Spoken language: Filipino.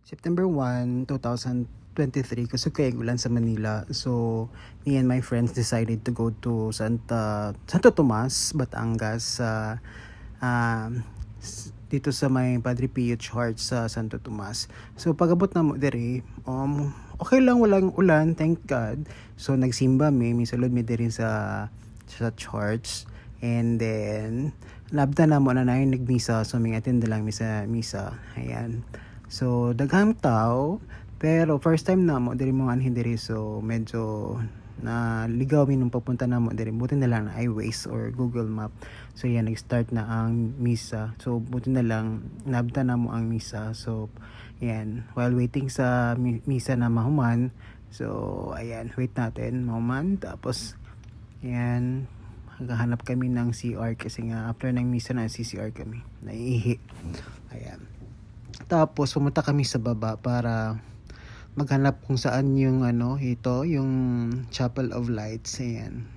September 1, 2023, kusog kay ulan sa Manila. So, me and my friends decided to go to Santo Tomas, Batangas, dito sa may Padre Pio Church sa Santo Tomas. So, pagabot na mo diri, okay lang, walang ulan, thank God. So, nagsimba mi sulod mi diri sa church. And then, labda na mo na nagmisa. So, may attend lang mi sa misa. Ayan. So, daghang tao, pero first time na mo diri mo anhin diri, so medyo na ligaw mi nung papunta na mo diri. Buti na lang na iWaze or Google Map. So yan, nag-start na ang misa. So buti na lang nabta na mo ang misa. So yan, while waiting sa misa na mahuman, so ayan, wait natin mahuman. Tapos yan, maghahanap kami ng CR kasi nga after ng misa na CCR kami. Naiihi. Ayan. Tapos pumunta kami sa baba para maghanap kung saan yung yung Chapel of Lights. Ayan.